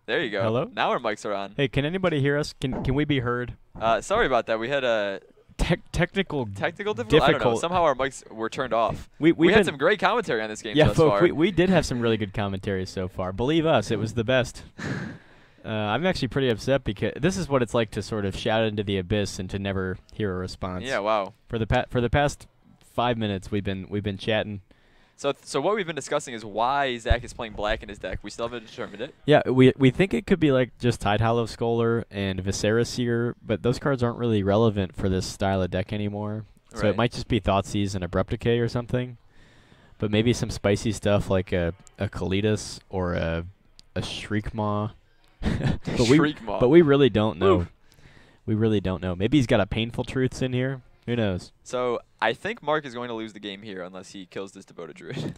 There you go. Hello? Now our mics are on. Hey, can anybody hear us? Can we be heard? Sorry about that. We had a technical difficulty. I don't know. Somehow our mics were turned off. We had some great commentary on this game yeah, thus folks, far. we did have some really good commentary so far. Believe us, it was the best. I'm actually pretty upset because this is what it's like to sort of shout into the abyss and to never hear a response. Yeah, wow. For the past 5 minutes, we've been chatting. So what we've been discussing is why Zach is playing black in his deck. We still haven't determined it. Yeah, we think it could be like just Tide Hollow Scholar and Viscera Seer, but those cards aren't really relevant for this style of deck anymore. So it might just be Thoughtseized and Abrupt Decay or something. But maybe some spicy stuff like a Kalitas or a Shriekmaw. Shriekmaw. But we really don't know. Ooh. We really don't know. Maybe he's got a Painful Truths in here. Who knows? So I think Mark is going to lose the game here unless he kills this Devoted Druid.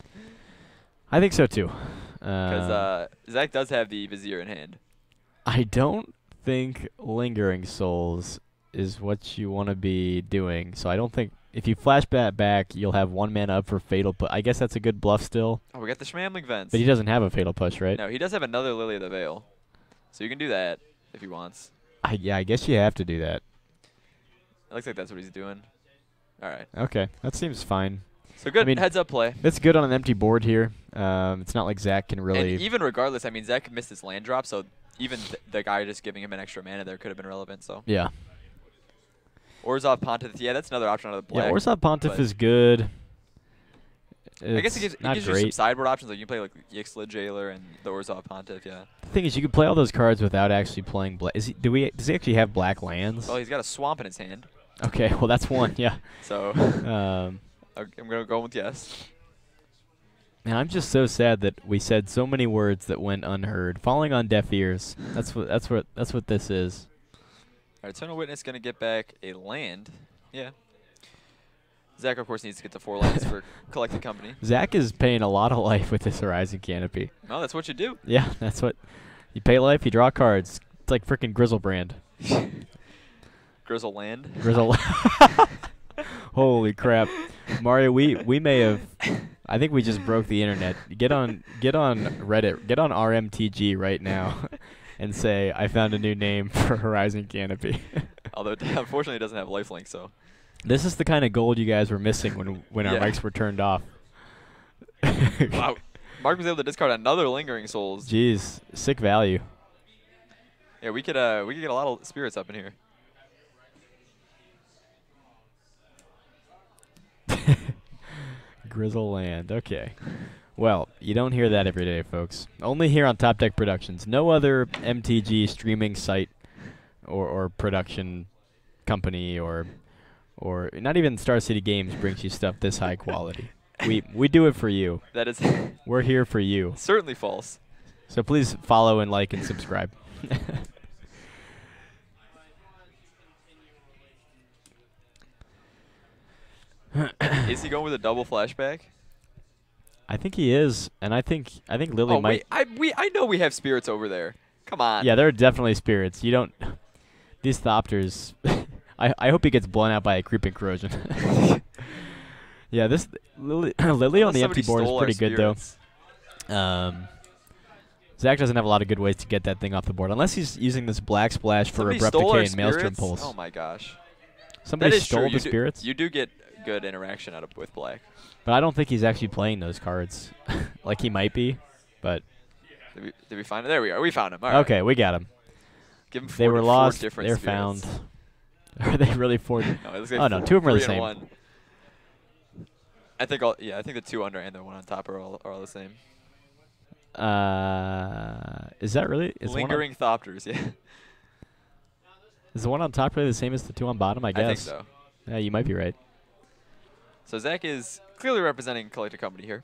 I think so too. Because Zach does have the Vizier in hand. I don't think Lingering Souls is what you want to be doing. So I don't think if you flash that back, you'll have 1 mana up for Fatal Push. I guess that's a good bluff still. Oh, we got the Schmambling Vents. But he doesn't have a Fatal Push, right? No, he does have another Lily of the Veil. So you can do that if he wants. Yeah, I guess you have to do that. It looks like that's what he's doing. All right. Okay, that seems fine. So good I mean, heads-up play. That's good on an empty board here. It's not like Zach can really... And even regardless, I mean, Zach missed his land drop, so even the guy just giving him an extra mana there could have been relevant. So yeah. Orzhov Pontiff, yeah, that's another option out of the black. Yeah, Orzhov Pontiff is good. I guess it gives not you great. some sideboard options. Like you can play like Yixla Jailer and the Orzhov Pontiff, yeah. The thing is, you can play all those cards without actually playing black. Does he actually have black lands? Well, he's got a Swamp in his hand. Okay, well that's one, yeah. So I'm gonna go with yes. And I'm just so sad that we said so many words that went unheard, falling on deaf ears. That's what this is. All right, Eternal Witness gonna get back a land. Yeah. Zach, of course, needs to get to 4 lands for Collected Company. Zach is paying a lot of life with this Horizon Canopy. No, that's what you do. Yeah, that's what you pay life. You draw cards. It's like freaking Grizzlebrand. Grizzle land. Grizzle. Holy crap, Mario! We may have. I think we just broke the internet. Get on Reddit. Get on RMTG right now, and say I found a new name for Horizon Canopy. Although unfortunately it doesn't have lifelink, so. This is the kind of gold you guys were missing when our mics were turned off. Wow, Mark was able to discard another Lingering Souls. Jeez, sick value. Yeah, we could get a lot of spirits up in here. Grizzle Land. Okay. Well, you don't hear that every day, folks. Only here on Top Deck Productions. No other MTG streaming site or production company or not even Star City Games brings you stuff this high quality. We do it for you. That is We're here for you. certainly false. So please follow and like and subscribe. Is he going with a double flashback? I think he is, and I think Lily might. Wait, I know we have spirits over there. Come on. Yeah, there are definitely spirits. You don't. These Thopters. I hope he gets blown out by a Creeping Corrosion. Yeah, this Lily on the empty board is pretty good though. Zach doesn't have a lot of good ways to get that thing off the board, unless he's using this Black Splash for Abrupt Decay and Maelstrom Pulse. Oh my gosh. Somebody stole true. the spirits? You do get good interaction with Black. But I don't think he's actually playing those cards. Like he might be, but... Did we find him? There we are. We found him. All right. Okay, we got him. Give him They were lost. Different They're spirits. found. Are they really 4? No, it looks like oh, no, 2 of them are the 3 same. and 1. I think the 2 under and the 1 on top are all the same. Is that really? Lingering Thopters, yeah. Is the one on top really the same as the 2 on bottom? I guess. I think so. Yeah, you might be right. So Zach is clearly representing Collected Company here.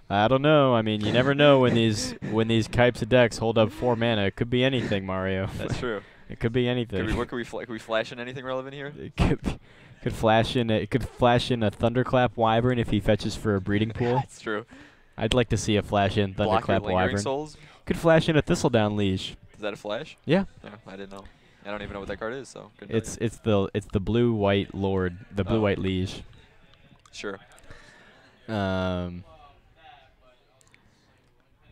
I don't know. I mean, you never know when these types of decks hold up 4 mana. It could be anything, Mario. That's true. It could be anything. Could we flash in anything relevant here? It could flash in. It could flash in a Thunderclap Wyvern if he fetches for a breeding pool. That's true. I'd like to see a flash in Thunderclap Wyvern. Souls? Could flash in a Thistledown Liege. Is that a flash? Yeah. Yeah, I didn't know. I don't even know what that card is, so. It's the blue-white Lord, the blue-white Liege. Sure.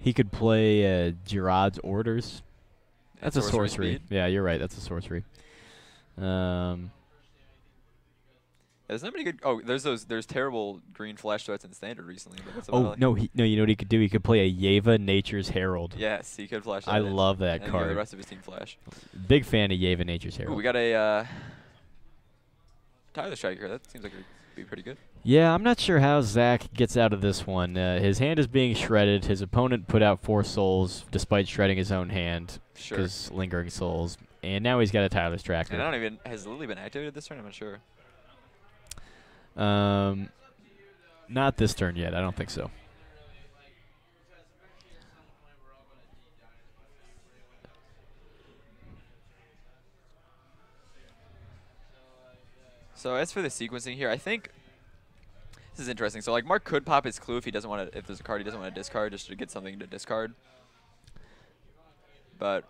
He could play Girod's Orders. That's a sorcery. Speed. Yeah, you're right. That's a sorcery. There's not many good. Oh, there's terrible green flash threats in standard recently. But that's Oh no, you know what he could do? He could play a Yeva Nature's Herald. Yes, he could flash. That I in. love that And card. The rest of his team flash. Big fan of Yeva Nature's Herald. Ooh, we got a Tyler Striker. That seems like it would be pretty good. Yeah, I'm not sure how Zach gets out of this one. His hand is being shredded. His opponent put out 4 souls despite shredding his own hand. Sure. Because lingering souls. And now he's got a Tyler Striker. And I don't even has Lily been activated this turn? I'm not sure. Not this turn yet. I don't think so. So as for the sequencing here, I think this is interesting. So like Mark could pop his clue if he doesn't want to, if there's a card he doesn't want to discard, just to get something to discard. But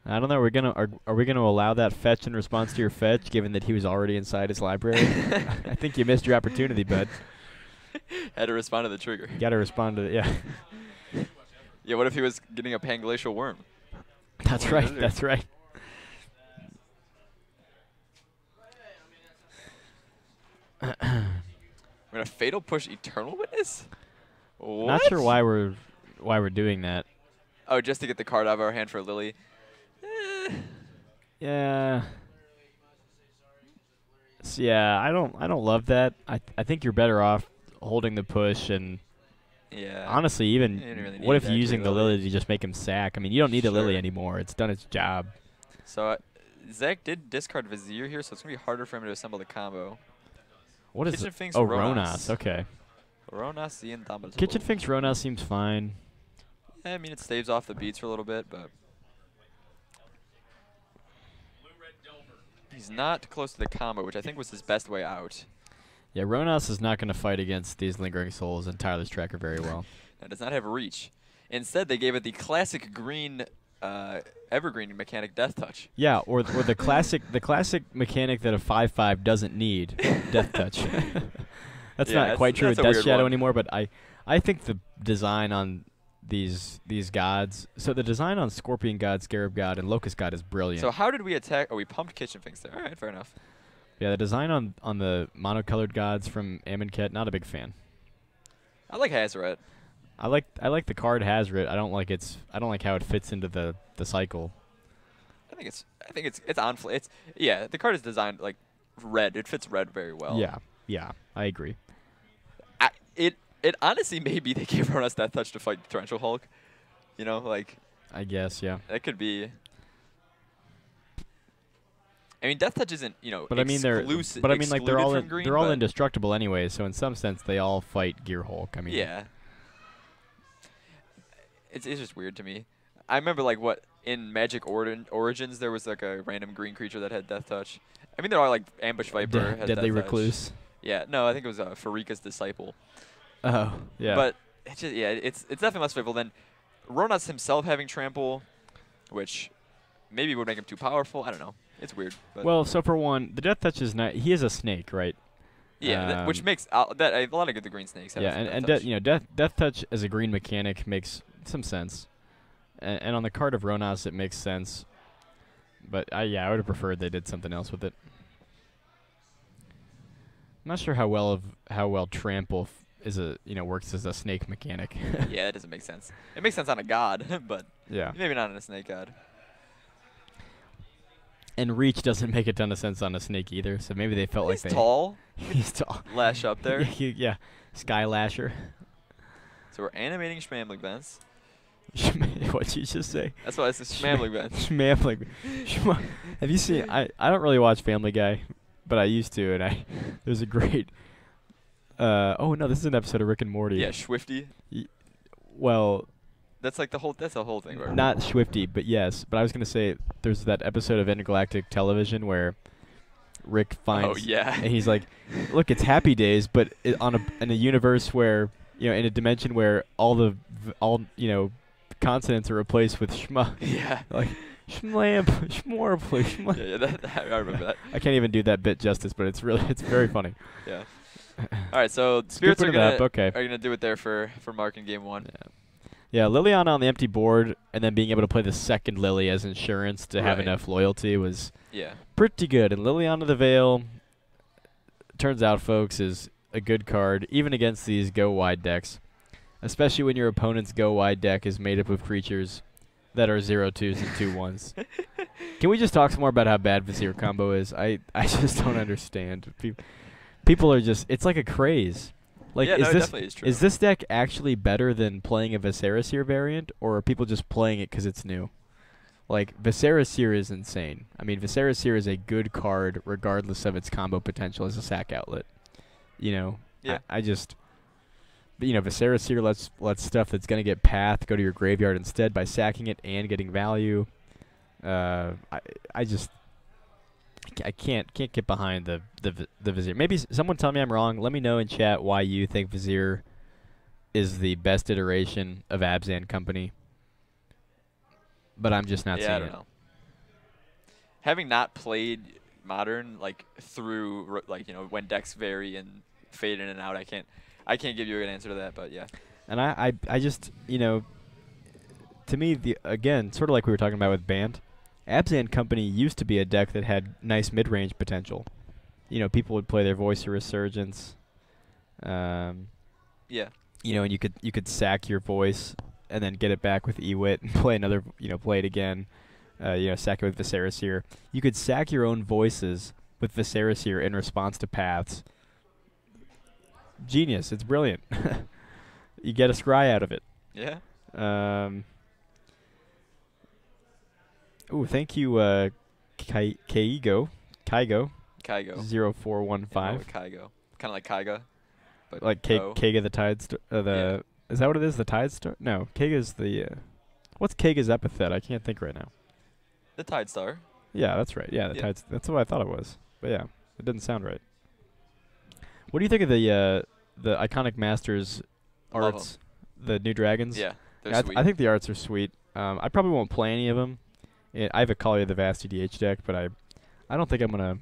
I don't know. Are we gonna allow that fetch in response to your fetch, given that he was already inside his library? I think you missed your opportunity, bud. Had to respond to the trigger. You gotta respond to it. Yeah. Yeah. What if he was getting a Panglacial Worm? That's right. That's right. We're gonna Fatal Push Eternal Witness. What? Not sure why we're doing that. Oh, just to get the card out of our hand for Lily. Yeah. So yeah, I don't love that. I think you're better off holding the push and yeah. honestly, even really what if need you're to using the Lily. Lily to just make him sack? I mean, you don't need the Lily Sure. anymore. It's done its job. So Zach did discard Vizier here, so it's gonna be harder for him to assemble the combo. What is Kitchen it? Finks Oh, Ronas. Ronas. Okay. Ronas the Indomitable. Kitchen Finks Ronas seems fine. Yeah, I mean, it staves off the beats for a little bit, but he's not close to the combo, which I think was his best way out. Yeah, Ronas is not going to fight against these Lingering Souls and Tyler's Tracker very well. That does not have reach. Instead, they gave it the classic green evergreen mechanic, Death Touch. Yeah, or the classic mechanic that a 5/5 doesn't need, Death Touch. That's not quite true with Death Shadow anymore, but I think the design on these gods, so the design on Scorpion God, Scarab God, and Locust God is brilliant. So how did we attack? Oh, we pumped Kitchen Finks there. All right, fair enough. Yeah, the design on the monocolored gods from Amonkhet, not a big fan. I like Hazoret. I like the card Hazoret. I don't like how it fits into the cycle. I think it's on. Yeah, the card is designed like red. It fits red very well. Yeah, I agree. It honestly maybe they gave Ronas Death Touch to fight Torrential Hulk. You know, like I guess, yeah. that could be. I mean, Death Touch isn't, you know, but I mean they're all indestructible anyway. So in some sense, they all fight Gear Hulk. I mean, yeah. It's just weird to me. I remember like what in Magic Origins there was like a random green creature that had Death Touch. I mean, they're all like Ambush Viper, had Deadly Death Recluse. Touch. Yeah, no, I think it was Farika's Disciple. Oh, yeah. But it's just it's definitely less favorable than Ronas himself having Trample, which maybe would make him too powerful. I don't know. It's weird. But well, so for one, the Death Touch is not. He is a snake, right? yeah, which makes that a lot of the green snakes have. Yeah, and Death Touch as a green mechanic makes some sense, and on the card of Ronas it makes sense. But I would have preferred they did something else with it. I'm not sure how well Trample works as a snake mechanic. Yeah, that doesn't make sense. It makes sense on a god, but yeah, maybe not on a snake god. And Reach doesn't make a ton of sense on a snake either, so maybe they felt like He's tall. He's tall. Lash up there. Yeah, Sky Lasher. So we're animating Schmambling Vents. What'd you just say? That's why it's a Schmambling Vents. Schmambling. Have you seen? I don't really watch Family Guy, but I used to, and there's a great. Oh no, this is an episode of Rick and Morty. Yeah, Swifty. Well. That's like the whole thing, right? Not Swifty, but yes. But I was gonna say there's that episode of Intergalactic Television where Rick finds. Oh yeah. And he's like, "Look, it's Happy Days, but in a universe where in a dimension where all consonants are replaced with shma." Yeah. Like Schmlamp, schmorply, schmlamp. Yeah, I remember that. I can't even do that bit justice, but it's very funny. Yeah. All right, so Spirits are okay. gonna do it there for Mark in game 1. Yeah, Liliana on the empty board, and then being able to play the second Lily as insurance to have enough loyalty was pretty good. And Liliana the Veil, turns out, folks, is a good card, even against these go-wide decks, especially when your opponent's go-wide deck is made up of creatures that are 0/2s and 2/1s. Can we just talk some more about how bad Vizier combo is? I just don't understand. People are just, it's like a craze. Like, yeah, no, it definitely is true. Is this deck actually better than playing a Viserys Seer variant, or are people just playing it because it's new? Like, Viserys Seer is insane. I mean, Viserys Seer is a good card regardless of its combo potential as a sack outlet. You know, I just, you know, Viserys Seer lets stuff that's going to get path go to your graveyard instead by sacking it and getting value. I can't get behind the Vizier. Maybe someone tell me I'm wrong. Let me know in chat why you think Vizier is the best iteration of Abzan Company. But I'm just not seeing it. I don't know. Having not played Modern through when decks vary and fade in and out, I can't give you an answer to that. But yeah. And I just, you know, to me, again, sort of like we were talking about with Bant, Abzan Company used to be a deck that had nice mid-range potential. You know, people would play their Voice of Resurgence. Yeah. You know, and you could sack your Voice and then get it back with Ewit and play another, play it again. Sack it with Viserys Seer. You could sack your own Voices with Viserys Seer in response to paths. Genius. It's brilliant. You get a scry out of it. Yeah. Ooh, thank you, Kaigo. 0415. Kaigo. Kind of like Kaiga. But like Kaiga the Tide Star. Is that what it is? The Tide Star? No, Kaiga's the. What's Kaiga's epithet? I can't think right now. The Tide Star. Yeah, that's right. Yeah, the Tide. That's what I thought it was. But yeah, it didn't sound right. What do you think of the Iconic Masters arts? The new dragons. Yeah, they're sweet. I think the arts are sweet. I probably won't play any of them. I have a Kali of the Vast EDH deck, but I don't think I'm gonna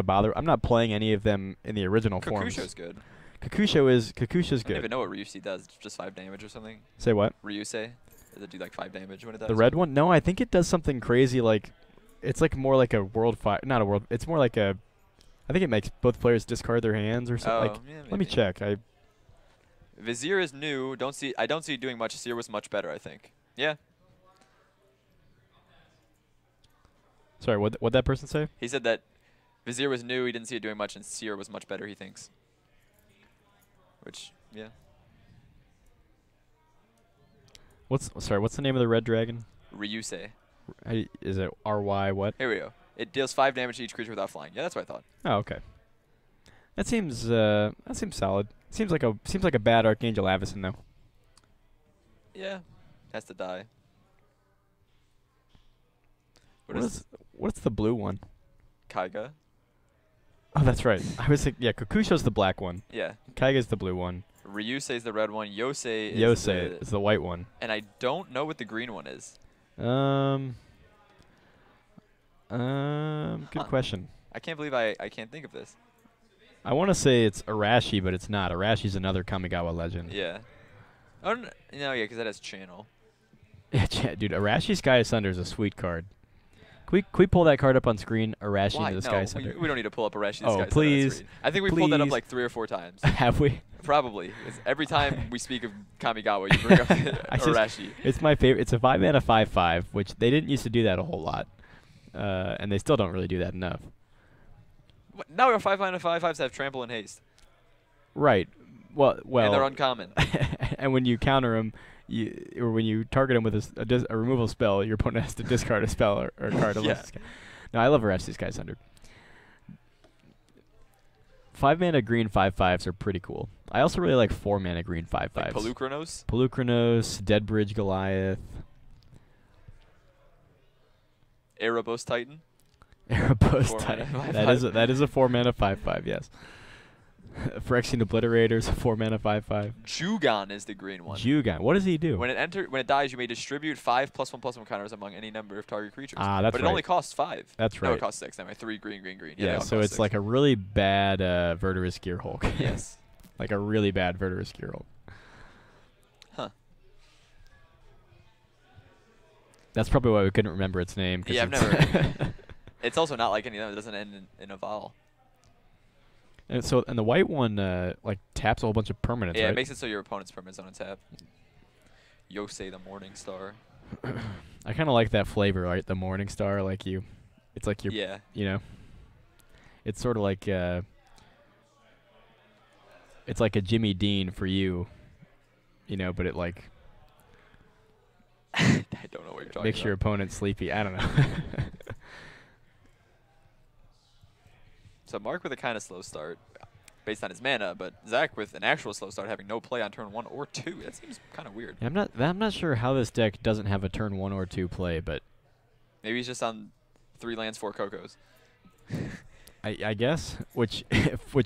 bother. I'm not playing any of them in the original forms. Kakusho's good. Kakusha's good. I don't even know what Ryusei does. Just 5 damage or something. Say what? Ryusei. Does it do like 5 damage when it does? The red one? No, I think it does something crazy. Like, it's like more like a world fire. Not a world. It's more like a. I think it makes both players discard their hands or something. Let me check. Vizier is new. I don't see it doing much. Seer was much better, I think. Yeah. Sorry, what'd that person say? He said that Vizier was new. He didn't see it doing much, and Seer was much better, he thinks. Which, yeah. What's the name of the red dragon? Ryusei. Is it RY what? Here we go. It deals 5 damage to each creature without flying. Yeah, that's what I thought. Oh, okay. That seems solid. Seems like a bad Archangel Avacyn though. Yeah, has to die. What's the blue one? Kaiga. Oh, that's right. I was thinking, yeah, Kakusho's the black one. Yeah. Kaiga's the blue one. Ryusei's the red one. Yosei is the white one. And I don't know what the green one is. Good question. I can't believe I can't think of this. I want to say it's Arashi, but it's not. Arashi's another Kamigawa legend. Yeah. Oh, no, yeah, because that has channel. Yeah, dude, Arashi Sky Asunder is a sweet card. Can we pull that card up on screen? Arashi into the Sky Asunder. We don't need to pull up Arashi the Sky Asunder. Please. I think we pulled that up like 3 or 4 times. Have we? Probably. Every time we speak of Kamigawa, you bring up Arashi. It's my favorite. It's a 5-mana 5/5, which they didn't used to do that a whole lot. And they still don't really do that enough. Now our 5-mana 5/5s have trample and haste. Right. Well. And they're uncommon. And when you counter them, or when you target them with a removal spell, your opponent has to discard a spell or a card. Yeah. No, I love Arashi Sky Asunder. 5-mana green 5/5s are pretty cool. I also really like 4-mana green 5/5s. Like Polukranos? Polukranos, Deadbridge Goliath. Erebos Titan? Erebos Titan. That is a 4-mana 5/5, yes. Phyrexian Obliterators, 4-mana, 5/5. Jugon is the green one. Jugon. What does he do? When it dies, you may distribute 5+1/+1 counters among any number of target creatures. Ah, that's but it right. only costs 5. That's No, right. it costs 6. Anyway, 3 green. Yeah, so it's 6. like a really bad Verdurous Gearhulk. Yes. Like a really bad Verdurous Gearhulk. Huh. That's probably why we couldn't remember its name. Yeah, I've never. It's also not like any of them. It doesn't end in a vowel. And the white one like taps a whole bunch of permanents. Yeah, right? it makes it so your opponent's permanent's on a tap. Yosei the Morning Star. I kind of like that flavor, right? The Morning Star, like you. It's like you're. Yeah. You know. It's sort of like. It's like a Jimmy Dean for you. You know, but it like. I don't know what you're talking makes about. your opponent sleepy. I don't know. So Mark with a kind of slow start based on his mana, but Zach with an actual slow start having no play on turn 1 or 2. That seems kind of weird. Yeah, I'm not sure how this deck doesn't have a turn 1 or 2 play, but Maybe he's just on 3 lands, 4 Cocos. I guess, which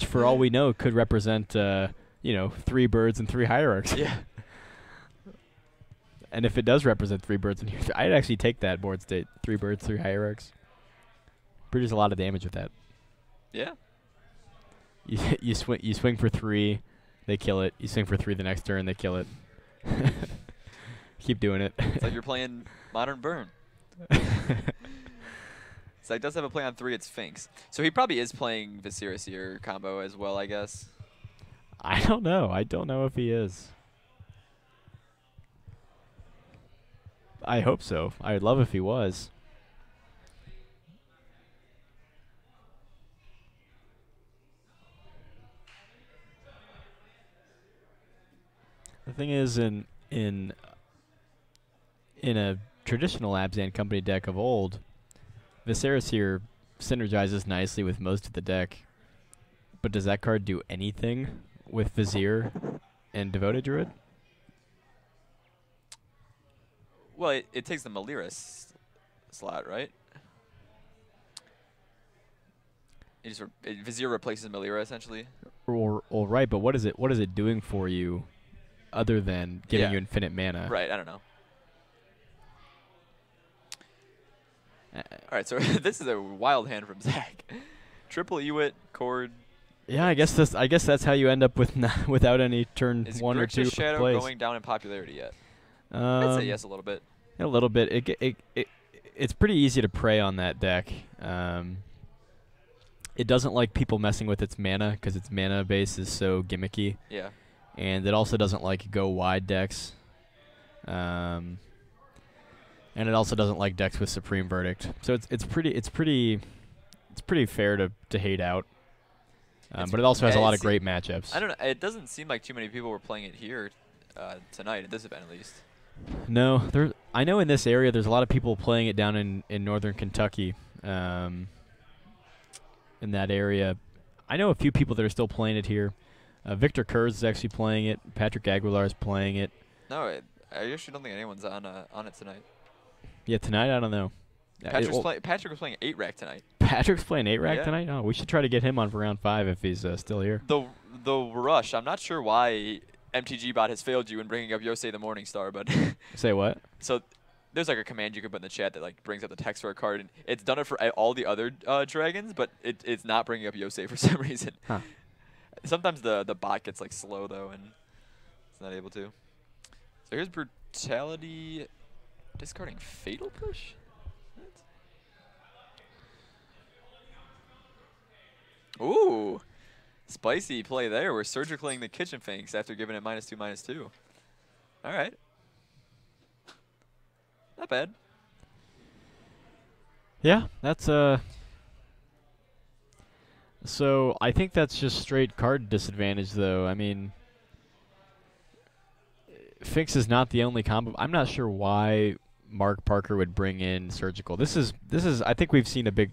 for all we know could represent 3 birds and 3 hierarchs. Yeah. And if it does represent 3 birds and I'd actually take that board state. 3 birds, 3 hierarchs. Produce a lot of damage with that. Yeah. You swing for 3, they kill it. You swing for 3 the next turn, they kill it. Keep doing it. It's like you're playing Modern Burn. So he does have a play on 3 at Sphinx. So he probably is playing Viserys here combo as well, I guess. I don't know. I don't know if he is. I hope so. I'd love if he was. The thing is, in a traditional Abzan company deck of old, Viserys here synergizes nicely with most of the deck. But does that card do anything with Vizier and Devoted Druid? Well, it takes the Maliris slot, right? Vizier replaces Malira essentially. Or right, but what is it doing for you other than giving you infinite mana? Right, I don't know. All right, so this is a wild hand from Zach. Triple Ewit, Cord. Yeah, I guess that's how you end up with without any turn Is 1 or 2 Shadow plays. going down in popularity yet? I'd say yes a little bit. A little bit. It's pretty easy to prey on that deck. It doesn't like people messing with its mana because its mana base is so gimmicky. Yeah. And it also doesn't like go wide decks. And it also doesn't like decks with Supreme Verdict. So it's pretty fair to hate out. But it also has a lot of great matchups. I don't know. It doesn't seem like too many people were playing it here tonight at this event at least. No, I know in this area there's a lot of people playing it down in northern Kentucky. In that area, I know a few people that are still playing it here. Victor Kurz is actually playing it. Patrick Aguilar is playing it. No, I actually don't think anyone's on it tonight. Yeah, tonight I don't know. Patrick was playing 8-rack tonight. Patrick's playing 8-rack tonight? Oh, we should try to get him on for round 5 if he's still here. The rush. I'm not sure why MTG bot has failed you in bringing up Yosei the Morningstar, but Say what? So there's like a command you can put in the chat that like brings up the text for a card, and it's done it for all the other dragons, but it's not bringing up Yosei for some reason. Huh. Sometimes the bot gets like slow though, and it's not able to. So here's Brutality, discarding Fatal Push. What? Ooh, spicy play there. We're surgicaling the Kitchen Finks after giving it -2/-2. All right. Not bad. Yeah, that's So I think that's just straight card disadvantage, though. I mean, Finks is not the only combo. I'm not sure why Mark Parker would bring in Surgical. This is. I think we've seen a big.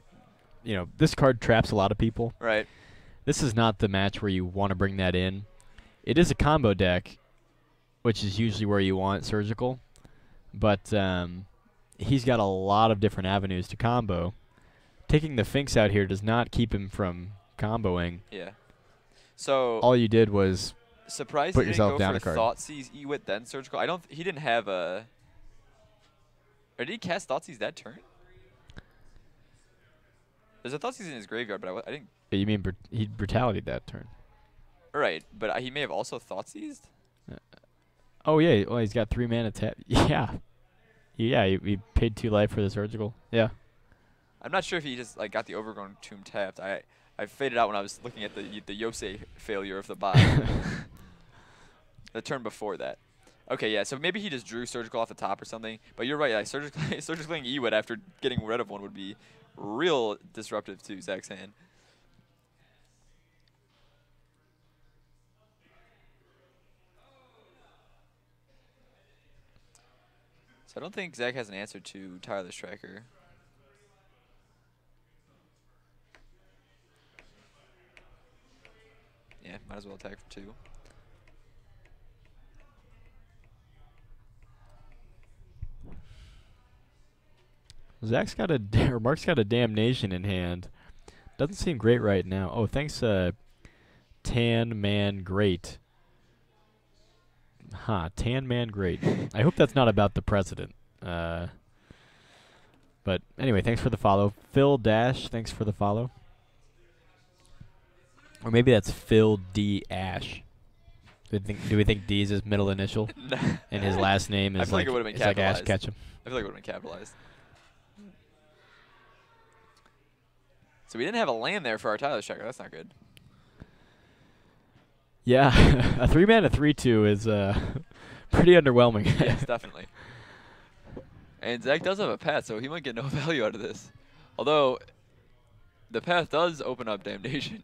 This card traps a lot of people. Right. This is not the match where you want to bring that in. It is a combo deck, which is usually where you want Surgical. But he's got a lot of different avenues to combo. Taking the Finks out here does not keep him from comboing. Yeah. So all you did was surprised put he yourself didn't down go a for card. Thoughtseize Ewit then Surgical. He didn't have a. Or did he cast Thoughtseize that turn? There's a Thoughtseize in his graveyard, but I didn't. You mean he Brutality that turn? Right, but he may have also Thoughtseized. Oh yeah, well he's got 3 mana tap. Yeah, yeah. He paid 2 life for the Surgical. Yeah. I'm not sure if he just like got the Overgrown Tomb tapped. I faded out when I was looking at the Yosei failure of the bot. The turn before that. Okay, yeah. So maybe he just drew Surgical off the top or something. But you're right. Like surgically Ewit after getting rid of one would be real disruptive to Zach's hand. So I don't think Zach has an answer to Tyler's Tracker. Yeah, might as well attack for 2. Zach's got a or Mark's got a Damnation in hand. Doesn't seem great right now. Oh, thanks, Tan Man Great. Huh, Tan Man Great. I hope that's not about the president. But anyway, thanks for the follow. Phil Dash, thanks for the follow. Or maybe that's Phil D. Ash. Do we think D is his middle initial? And his last name is like, it would have been it's like Ash capitalized. Ketchum? I feel like it would have been capitalized. So we didn't have a land there for our Tyler's Tracker. That's not good. Yeah, a 3-mana 3/2 is pretty underwhelming. Yes, definitely. And Zach does have a path, so he might get no value out of this. Although, the path does open up Damnation.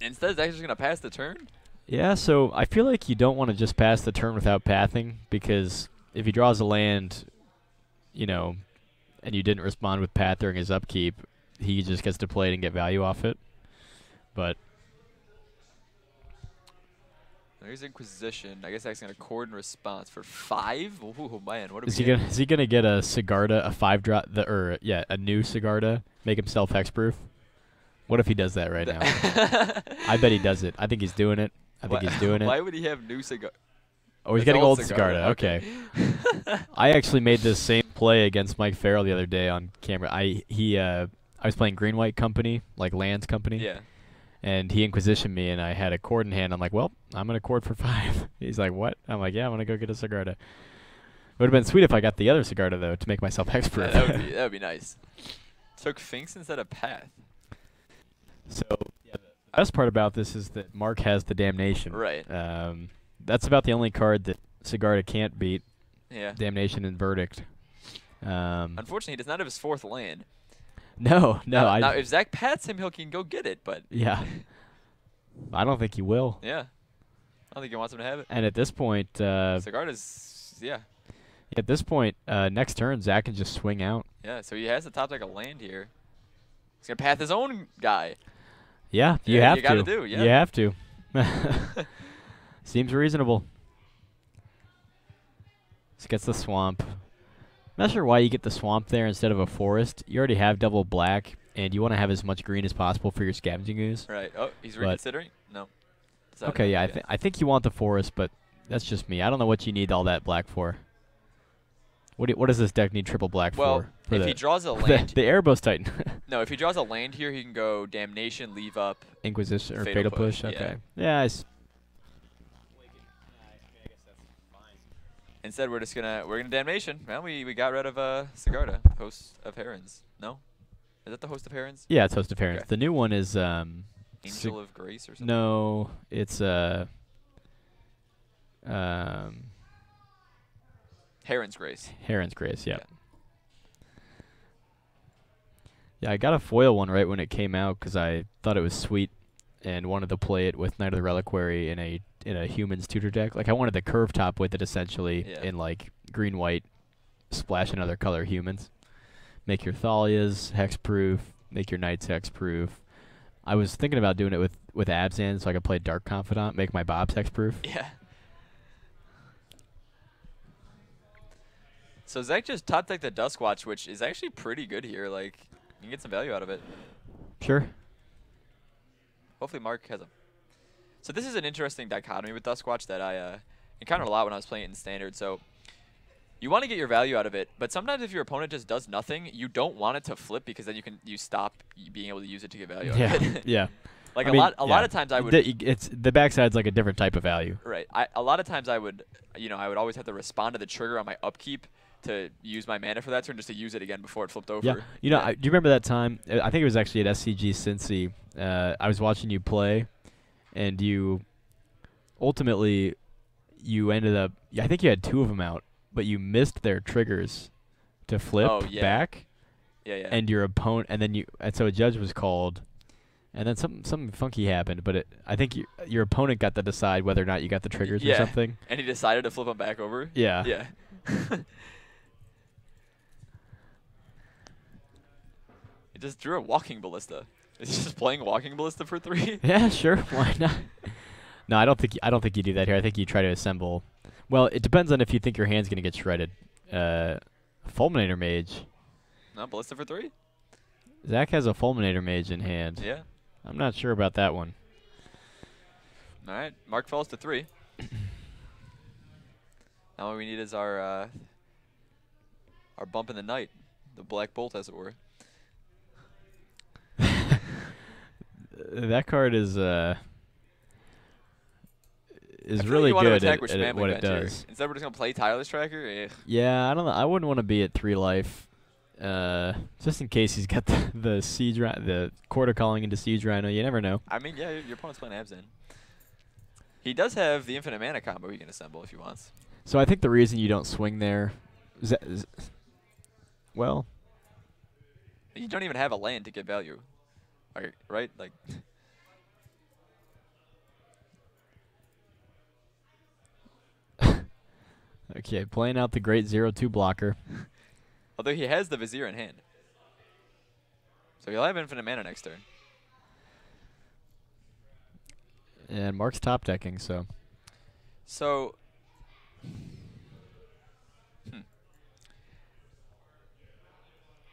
Instead, Zach's just going to pass the turn? Yeah, so I feel like you don't want to just pass the turn without pathing, because if he draws a land, you know, and you didn't respond with path during his upkeep, he just gets to play it and get value off it. But there's Inquisition. I guess Zach's going to Chord in response for 5? Oh, man. What are is he gonna get a Sigarda, a 5-drop, a new Sigarda, make himself hexproof? What if he does that right now? I bet he does it. I think he's doing it. Why would he have new Sigarda? Oh, he's getting old Sigarda. Okay. I actually made this same play against Mike Farrell the other day on camera. I was playing Green-White Company, like Lands Company. Yeah. And he Inquisitioned me, and I had a Chord in hand. I'm like, well, I'm going to Chord for 5. He's like, what? I'm like, yeah, I'm going to go get a Sigarda. It would have been sweet if I got the other Sigarda, though, to make myself hexproof. Yeah, that would be nice. Took Finks instead of Path. So yeah, the best part about this is that Mark has the Damnation. Right. That's about the only card that Sigarda can't beat. Yeah. Damnation and Verdict. Unfortunately, he does not have his 4th land. No. Now, if Zach pats him, he can go get it, but... Yeah. I don't think he will. Yeah. I don't think he wants him to have it. And at this point... Sigarda's... Yeah. At this point, next turn, Zach can just swing out. Yeah, so he has to top deck a land here. He's going to path his own guy. Yeah, you have to. You got to do, yeah. You have to. Seems reasonable. Just gets the swamp. I'm not sure why you get the swamp there instead of a forest. You already have double black, and you want to have as much green as possible for your Scavenging Ooze. Right. Oh, he's reconsidering? No. Okay, yeah, I think you want the forest, but that's just me. I don't know what you need all that black for. What does this deck need triple black for? If he draws a land... the Erebos Titan. No, if he draws a land here, he can go Damnation, leave up... Inquisition, or Fatal Push. Okay. Yeah, I Instead, we're gonna Damnation. Well, we got rid of Sigarda, Host of Herons. No, is that the Host of Herons? Yeah, it's Host of Herons. Okay. The new one is Angel of Grace or something. No, it's Heron's Grace. Heron's Grace. Yeah. Yeah, I got a foil one right when it came out because I thought it was sweet and wanted to play it with Knight of the Reliquary in a humans tutor deck. Like I wanted the curve top with it essentially in like green-white, splash another color humans. Make your Thalias hexproof, make your Knights hexproof. I was thinking about doing it with Abzan so I could play Dark Confidant, make my Bobs hexproof. Yeah. So Zach just top decked the Duskwatch, which is actually pretty good here. Like, you can get some value out of it. Sure. Hopefully Mark has them. So this is an interesting dichotomy with Duskwatch that I encountered a lot when I was playing it in Standard. So you want to get your value out of it, but sometimes if your opponent just does nothing, you don't want it to flip because then you stop being able to use it to get value out of it. Yeah. Like I a mean, lot of times I would. It's the backside's like a different type of value. Right. A lot of times I would, I would always have to respond to the trigger on my upkeep to use my mana for that turn just to use it again before it flipped over. Yeah. Do you remember that time? I think it was actually at SCG Cincy. I was watching you play, and you ultimately ended up. I think you had 2 of them out, but you missed their triggers to flip back. Yeah. And your opponent, and so a judge was called, and then something funky happened. But I think your opponent got to decide whether or not you got the triggers or something. And he decided to flip them back over. Yeah. Yeah. He just drew a Walking Ballista. Is he just playing Walking Ballista for 3? Yeah, sure. Why not? No, I don't think you do that here. I think you try to assemble. Well, it depends on if you think your hand's gonna get shredded. Fulminator Mage. No, Ballista for 3? Zach has a Fulminator Mage in hand. Yeah. I'm not sure about that one. All right, Mark falls to 3. Now what we need is our bump in the night, the Black Bolt, as it were. That card is really like good at what it does. Instead, we're just gonna play Tireless Tracker. Yeah, I don't know. I wouldn't want to be at 3 life, just in case he's got the siege the Quarter Calling into Siege Rhino. You never know. I mean, yeah, your opponent's playing Abzan. He does have the infinite mana combo he can assemble if he wants. So I think the reason you don't swing there, well, you don't even have a land to get value, right? Like. Okay, playing out the great 0/2 blocker. Although he has the Vizier in hand. So he'll have infinite mana next turn. And Mark's top decking, so. So.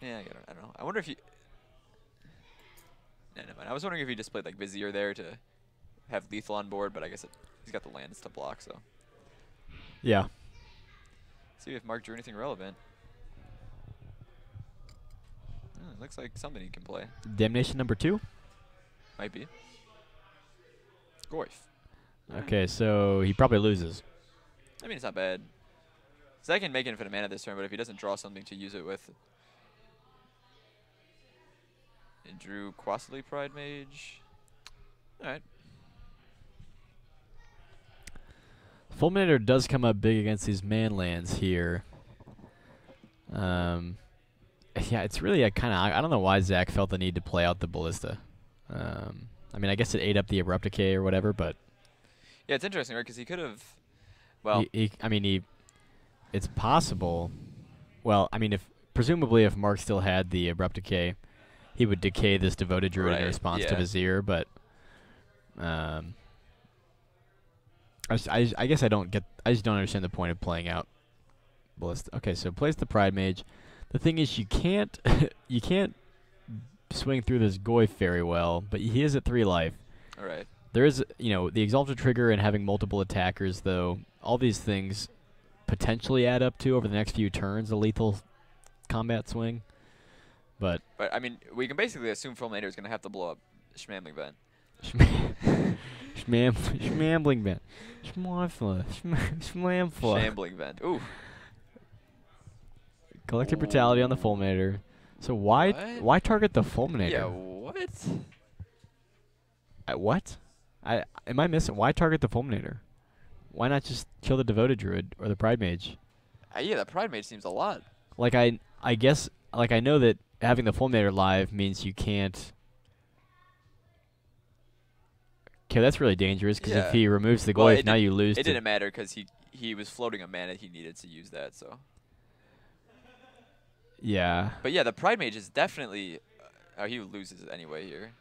Yeah, I don't know. I wonder if you. No, never mind. I was wondering if he just played like Vizier there to have lethal on board, but I guess he's got the lands to block, so. Yeah. See if Mark drew anything relevant. Oh, looks like something he can play. Damnation number 2? Might be. Goyf. Okay, so he probably loses. I mean, it's not bad. Zach can make infinite mana this turn, but if he doesn't draw something to use it with. It drew Quastly Pride Mage. Alright. Fulminator does come up big against these man lands here. Yeah, it's really a kind of. I don't know why Zach felt the need to play out the Ballista. I mean, I guess it ate up the Abrupt Decay or whatever, but. Yeah, it's interesting, right? Because he could have. Well. It's possible. Well, I mean, presumably if Mark still had the Abrupt Decay, he would decay this Devoted Druid in response to Vizier, but. I guess I just don't understand the point of playing out Ballista. Okay, so plays the Pride Mage. The thing is, you can't swing through this Goyf very well, but he is at 3 life. All right. There is, the Exalted Trigger and having multiple attackers, though. All these things potentially add up to over the next few turns a lethal combat swing. But I mean, we can basically assume Fulminator is going to have to blow up Schmambling Vent. Schmambling Vent. Shambling Vent. Ooh. Collective Brutality on the Fulminator. So why target the Fulminator? Yeah, what? What? Am I missing? Why target the Fulminator? Why not just kill the Devoted Druid or the Pride Mage? Yeah, the Pride Mage seems a lot. Like I guess I know that having the Fulminator live means you can't. Okay, that's really dangerous because if he removes the Goyf, now you lose. It didn't matter because he was floating a mana he needed to use that. So. Yeah. But yeah, the Pride Mage is definitely. He loses anyway here.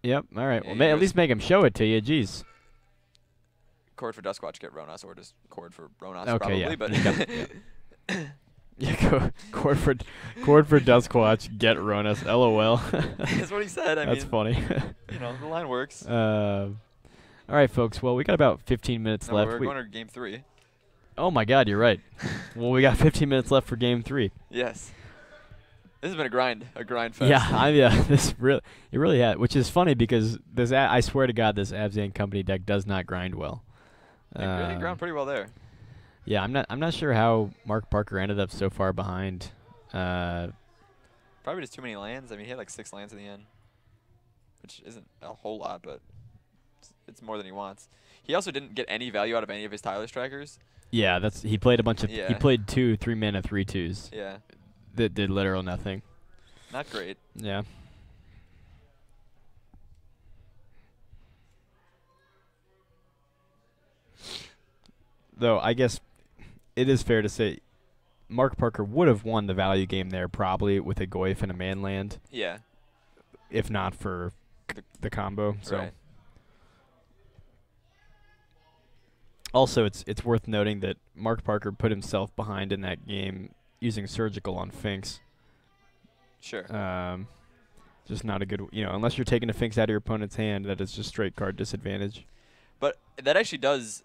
Yep. All right. Well, at least make him show it to you. Jeez. Cord for Duskwatch, get Ronas, or just Cord for Ronas okay, probably. Yeah. But Yeah, chord for Duskwatch, get Ronas, LOL. That's what he said. That's funny. You know, the line works. All right, folks. Well, we got about 15 minutes left. We're going to game 3. Oh my God, you're right. Well, we got 15 minutes left for game 3. Yes. This has been a grind fest. Yeah, it really had, which is funny because I swear to God, this Abzan company deck does not grind well. They really ground pretty well there. Yeah, I'm not sure how Mark Parker ended up so far behind. Probably just too many lands. I mean, he had like 6 lands in the end, which isn't a whole lot, but it's more than he wants. He also didn't get any value out of any of his tireless trackers. Yeah, he played a bunch of he played 2 3-mana 3/2s. Yeah. That did literal nothing. Not great. Yeah. Though I guess it is fair to say Mark Parker would have won the value game there probably with a Goyf and a Manland. Yeah. If not for the combo. So. Right. Also, it's worth noting that Mark Parker put himself behind in that game using Surgical on Finks. Sure. Just not a good, unless you're taking a Finks out of your opponent's hand, that is just straight card disadvantage. But that actually does.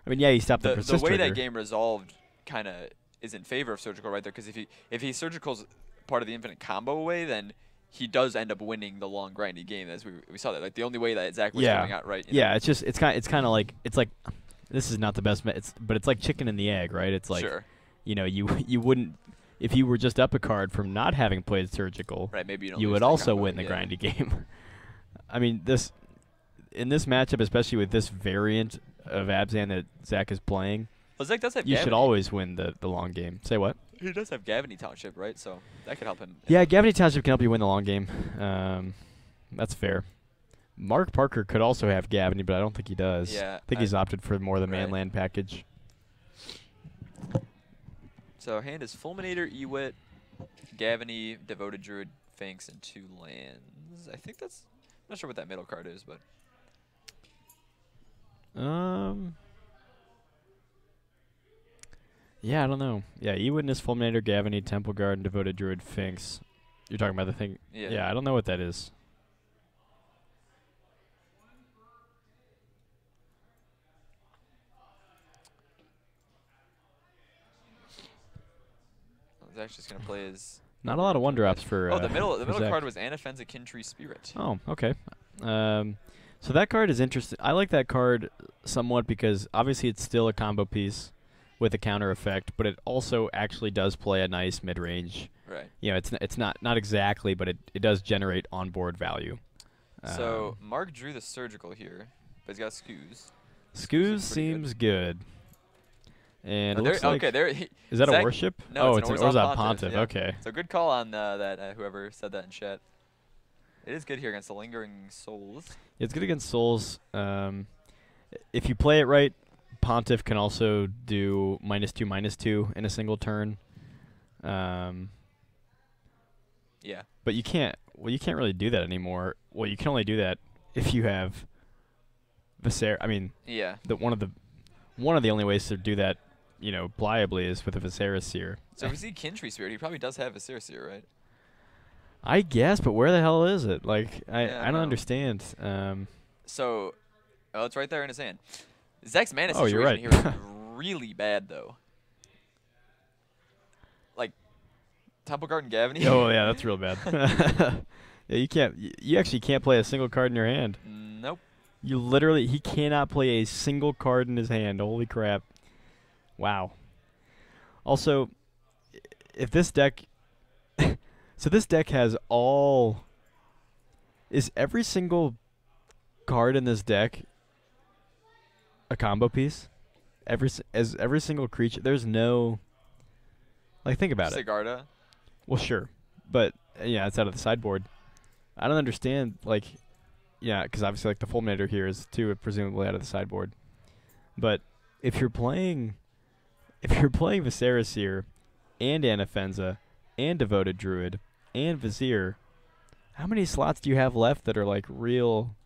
I mean, yeah, he stopped the persist way trigger. that game resolved kind of is in favor of Surgical right there, because if he Surgical's part of the infinite combo away, then he does end up winning the long grindy game, as we saw that. Like the only way that Zach was coming out right. Yeah, it's kind of like this is not the best, but it's like chicken and the egg, right? It's like you wouldn't if you were just up a card from not having played Surgical. Right, maybe you would also win the grindy game. I mean, in this matchup, especially with this variant of Abzan that Zach is playing, well, Zach does have you should always win the long game. Say what? He does have Gavany Township, right? So that could help him. Yeah, Gavany Township can help you win the long game. That's fair. Mark Parker could also have Gavany, but I don't think he does. Yeah, I think he's opted for more the Manland package. So hand is Fulminator, Ewit, Gavany, Devoted Druid, Finks, and 2 lands. I think that's. I'm not sure what that middle card is, but. Yeah, I don't know. Yeah, E-Witness, Fulminator, Gavany, Temple Guard, and Devoted Druid, Finks. You're talking about the thing? Yeah, I don't know what that is. Zach's just gonna play his. Not a lot of 1-drops for. Oh, the middle Zach. card was Anafenza Kintree Spirit. Oh, okay. So that card is interesting. I like that card somewhat because obviously it's still a combo piece with a counter effect, but it also actually does play a nice mid-range. Right. It's not exactly, but it does generate onboard value. So Mark drew the Surgical here, but he's got Scoos. Scoos seems good. And it looks like is that Zach, a worship? No, it's an Orzhov Pontiff. Yeah. Okay. So good call on that. Whoever said that in chat. It is good here against the Lingering Souls. It's good against Souls. If you play it right, Pontiff can also do -2/-2 in a single turn. Yeah. But you can't. Well, you can't really do that anymore. Well, you can only do that if you have Viscera. I mean, yeah. One of the only ways to do that, pliably is with a Viscera Seer. So if we see Kintree Spirit, he probably does have Viscera Seer, right? I guess, but where the hell is it? Like, I don't understand. So, it's right there in his hand. Zach's mana Oh, situation you're right. here is really bad, though. Like, Temple Garden Gavany. Oh yeah, that's real bad. Yeah, you can't. You actually can't play a single card in your hand. Nope. He cannot play a single card in his hand. Holy crap! Wow. Also, if this deck, so this deck has is every single card in this deck a combo piece? Every single creature. There's no. Like, think about it. Sigarda. Well, sure, but yeah, it's out of the sideboard. I don't understand. Like, yeah, because obviously, like the Fulminator here is presumably out of the sideboard. But if you're playing Viscera Seer, and Anafenza, and Devoted Druid, and Vizier, how many slots do you have left that are like real?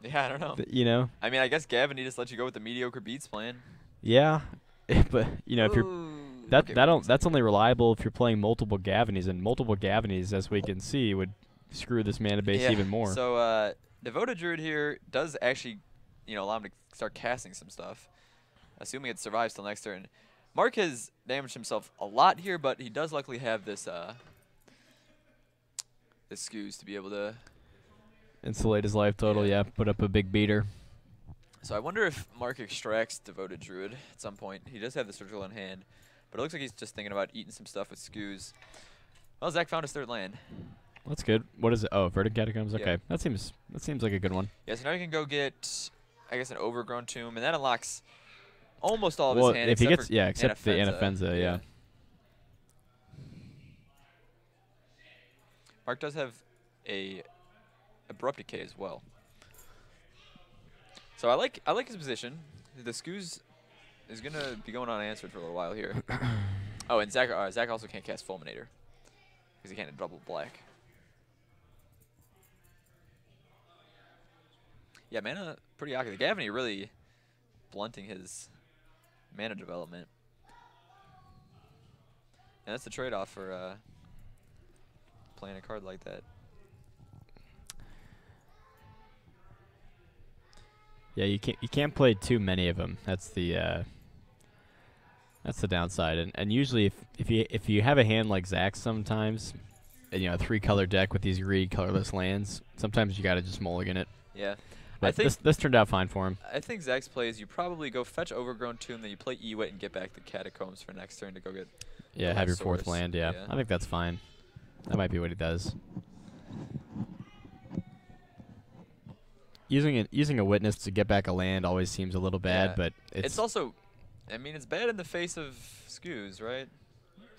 Yeah, I don't know. I mean, I guess Gavany just let you go with the mediocre beats plan. Yeah, but if you're that's only reliable if you're playing multiple Gavinies, and multiple Gavinies, as we can see, would screw this mana base even more. So Devoted Druid here does actually, allow him to start casting some stuff, assuming it survives till next turn. Mark has damaged himself a lot here, but he does luckily have this this Scoos to be able to insulate his life total. Yeah, put up a big beater. So I wonder if Mark extracts Devoted Druid at some point. He does have the Surgical in hand, but it looks like he's just thinking about eating some stuff with Scoos. Well, Zach found his third land. That's good. What is it? Oh, Verdant Catacombs. Okay, Yeah. that seems like a good one. Yeah, so now you can go get, I guess, an Overgrown Tomb, and that unlocks almost all of his hand. If he gets, for except the Anafenza. Anafenza, yeah. Mark does have a Abrupt Decay as well. So I like his position. The Scoos is gonna be going unanswered for a little while here. Oh, and Zach also can't cast Fulminator because he can't double black. Yeah, mana pretty accurate. Gavini really blunting his mana development, and that's the trade-off for playing a card like that. Yeah, you can't play too many of them. That's the downside. And usually if you have a hand like Zach sometimes, and, a 3-color deck with these greedy colorless lands, sometimes you gotta just mulligan it. Yeah. But I think this turned out fine for him. I think Zach's play is you probably go fetch Overgrown Tomb, then you play Ewit and get back the Catacombs for next turn to go get. Yeah, have your 4th land. Yeah, I think that's fine. That might be what he does. Using a Witness to get back a land always seems a little bad, but it's also, I mean, it's bad in the face of Scoos, right?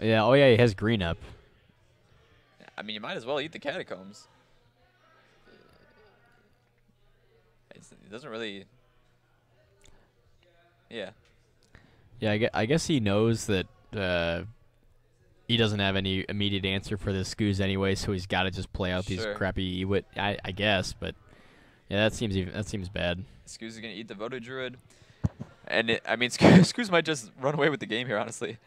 Yeah. Oh yeah, he has green up. I mean, you might as well eat the Catacombs. It doesn't really. Yeah. Yeah, I guess he knows that he doesn't have any immediate answer for the Scoos anyway, so he's got to just play out these crappy Ewit. I guess, but yeah, that seems bad. Scoos is gonna eat the Devoted Druid, and I mean, Scoos might just run away with the game here, honestly.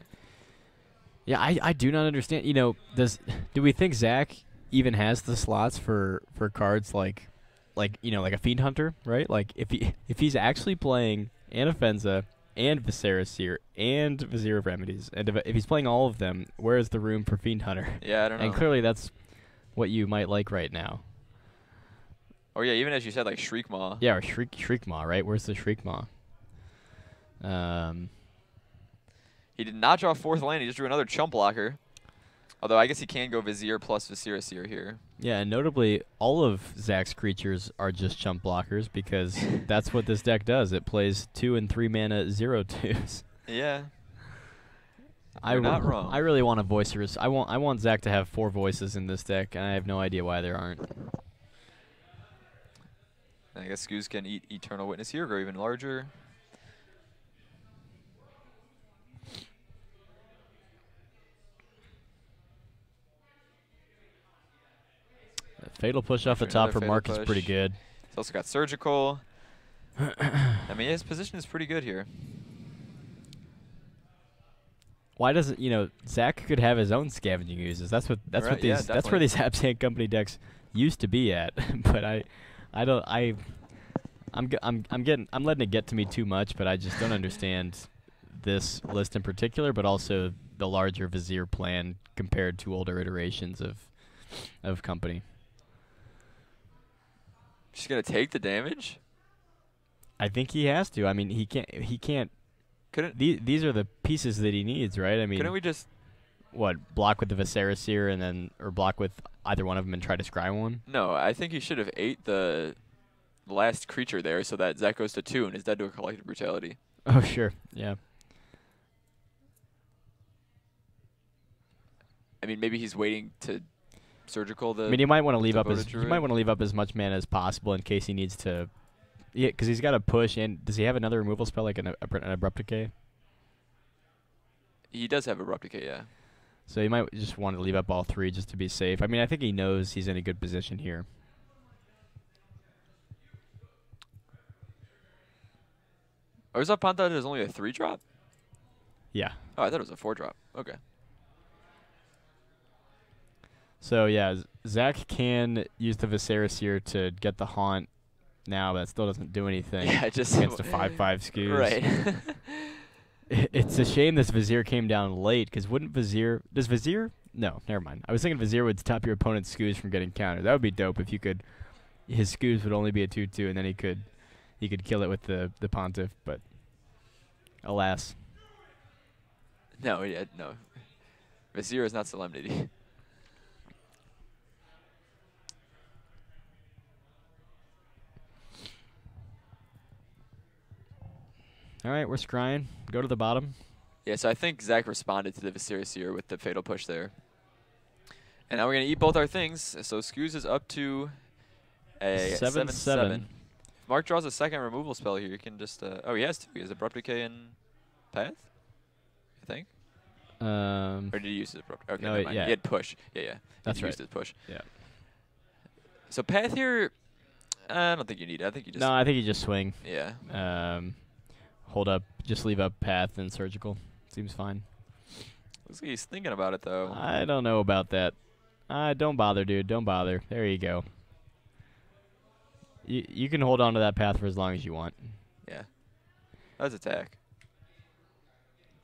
Yeah, I do not understand. Do we think Zach even has the slots for cards like a Fiend Hunter, right? Like if he's actually playing Anafenza and Viscera Seer and Vizier of Remedies, and if he's playing all of them, where is the room for Fiend Hunter? Yeah, I don't know. And clearly that's what you might like right now. Or yeah, even as you said, like Shriekmaw. Yeah, or Shriekmaw, right? Where's the Shriekmaw? He did not draw 4th land. He just drew another Chump Blocker. Although I guess he can go Vizier plus Viscera Seer here. Yeah, and notably, all of Zach's creatures are just Chump Blockers because that's what this deck does. It plays 2 and 3 mana 0/2s. Yeah. You're not wrong. I really want a Voiceress. I want Zach to have 4 voices in this deck, and I have no idea why there aren't. I guess Scoos can eat Eternal Witness here, grow even larger. Fatal Push off the top for Mark is pretty good. He's also got Surgical. I mean, his position is pretty good here. Why doesn't Zach could have his own scavenging uses? That's where these Abzan Company decks used to be at. But I'm letting it get to me too much. But I just don't understand this list in particular, but also the larger Vizier plan compared to older iterations of Company. She's gonna take the damage? I think he has to. I mean, he can't. Couldn't these are the pieces that he needs, right? I mean, couldn't we just block with the Viscera Seer or block with either one of them and try to scry one? No, I think he should have ate the last creature there so that Zach goes to 2 and is dead to a Collective Brutality. Oh sure, yeah. I mean, maybe he's waiting to Surgical the. I mean, he might want to leave up as much mana as possible in case he needs to. Yeah, because he's got to push. And does he have another removal spell like an Abrupt Decay? He does have Abrupt Decay, yeah. So he might just want to leave up all 3 just to be safe. I mean, I think he knows he's in a good position here. Urza Panta is only a 3-drop? Yeah. Oh, I thought it was a 4-drop. Okay. So, yeah, Zach can use the Viserys here to get the Haunt now, but that still doesn't do anything just against a 5/5 Scoos. Right. It's a shame this Vizier came down late, because wouldn't Vizier... Does Vizier... No, never mind. I was thinking Vizier would stop your opponent's Scoos from getting countered. That would be dope if you could... His Scoos would only be a 2/2, and then he could kill it with the Pontiff, but alas. No, yeah, no. Vizier is not Solemnity. All right, we're scrying. Go to the bottom. Yeah, so I think Zach responded to the Viserys here with the Fatal Push there. And now we're going to eat both our things. So Scoos is up to a 7/7. If Mark draws a second removal spell here, you can just... oh, he has 2. He has Abrupt Decay and Path, I think. Or did he use his Abrupt? Okay, no, never mind. yeah. He had Push. Yeah. That's he right. used his Push. Yeah. So Path here, I don't think you need it. I think you just... No, I think you just swing. Yeah. Hold up. Just leave up Path and Surgical. Seems fine. Looks like he's thinking about it, though. I don't know about that. Don't bother, dude. Don't bother. There you go. You can hold on to that Path for as long as you want. Yeah. That's attack.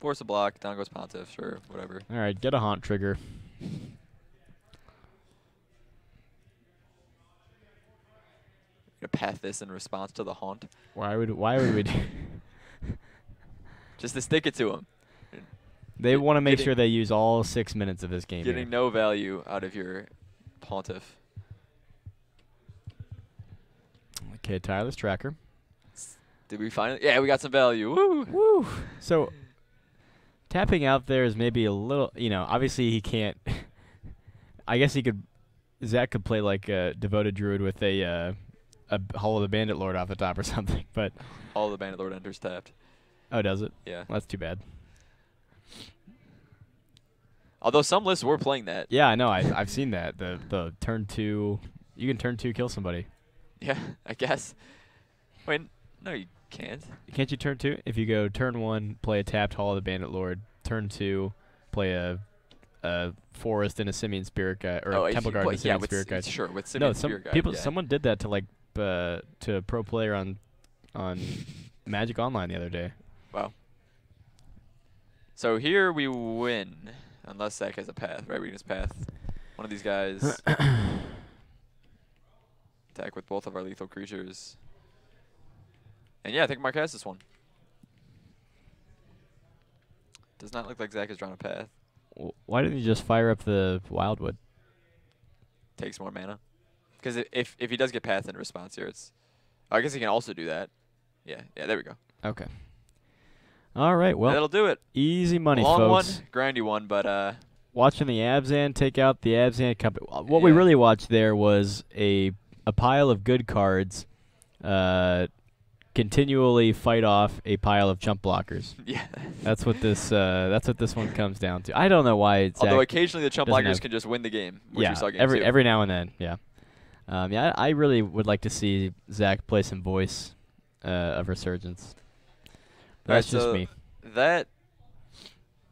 Force a block. Down goes Pontiff. Sure. Whatever. All right. Get a Haunt trigger. Gonna path this in response to the Haunt. Why would we do... Just to stick it to him. They want to make sure they use all 6 minutes of this game. Getting no value out of your Pontiff. Okay, tireless tracker. Did we finally? Yeah, we got some value. Woo! Woo! So, tapping out there is maybe a little, obviously he can't. I guess he could. Zach could play like a Devoted Druid with a Hall of the Bandit Lord off the top or something, but. All the Bandit Lord enters tapped. Oh, does it? Yeah. Well, that's too bad. Although some lists were playing that. Yeah, I know. I've seen that. The turn 2, you can turn 2 kill somebody. Yeah, I guess. Wait, no, you can't. Can't you turn 2? If you go turn 1, play a tapped Hall of the Bandit Lord. Turn 2, play a Forest and a Simian Spirit Guide, or a Temple Guard and a Simian Spirit Guide. Sure, with Simian Spirit Guide. People, someone did that to to a pro player on Magic Online the other day. Wow. So here we win, unless Zach has a path, right? We can just path one of these guys. Attack with both of our lethal creatures. And yeah, I think Mark has this one. Does not look like Zach has drawn a path. Why didn't you just fire up the Wildwood? Takes more mana. Because if he does get path in response here, it's... I guess he can also do that. Yeah, there we go. Okay. All right, well. That'll do it. Easy money, Long folks. one, grindy one, but... Watching the Abzan take out the Abzan company. What we really watched there was a pile of good cards continually fight off a pile of chump blockers. Yeah. That's what this one comes down to. I don't know why it's... Although occasionally the chump blockers can just win the game, which we saw game every now and then, yeah. I really would like to see Zach play some voice of Resurgence. But that's just me. That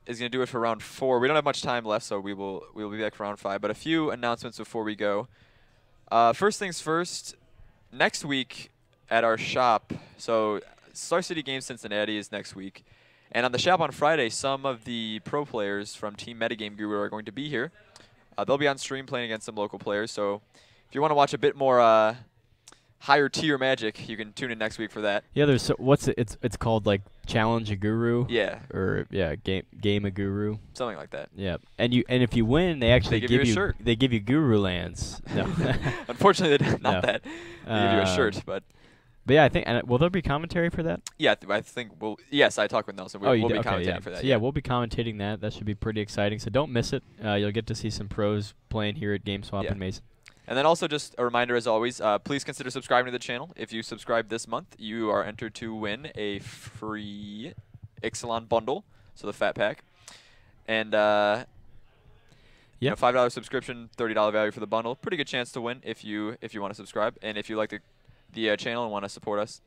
is going to do it for round 4. We don't have much time left, so we will be back for round 5. But a few announcements before we go. First things first, next week at our shop, so Star City Games Cincinnati is next week. And on the shop on Friday, some of the pro players from Team Metagame Guru are going to be here. They'll be on stream playing against some local players. So if you want to watch a bit more higher tier Magic, you can tune in next week for that. Yeah, there's it's called like Challenge a Guru. Yeah. Or Game a Guru. Something like that. Yeah. And if you win, they actually give you a shirt. They give you Guru lands. No. Unfortunately, not that. They give you a shirt, but yeah, I think will there be commentary for that? Yeah, I think yes, I talked with Nelson. We'll be commentating for that. So yeah, we'll be commentating that. That should be pretty exciting. So don't miss it. You'll get to see some pros playing here at GameSwap and Mason. And then also just a reminder, as always, please consider subscribing to the channel. If you subscribe this month, you are entered to win a free Ixalan bundle, so the Fat Pack. And $5 subscription, $30 value for the bundle. Pretty good chance to win if you want to subscribe. And if you like the channel and want to support us,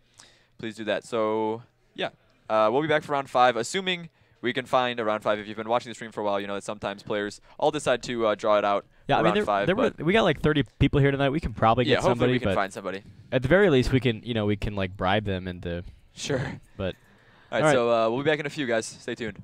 please do that. So yeah, we'll be back for round 5, assuming we can find a round 5. If you've been watching the stream for a while, you know that sometimes players all decide to draw it out. Yeah, I mean, round 5. we got like 30 people here tonight. We can probably get somebody. Hopefully we can find somebody. At the very least, we can like bribe them into. Sure. But all right, so we'll be back in a few, guys. Stay tuned.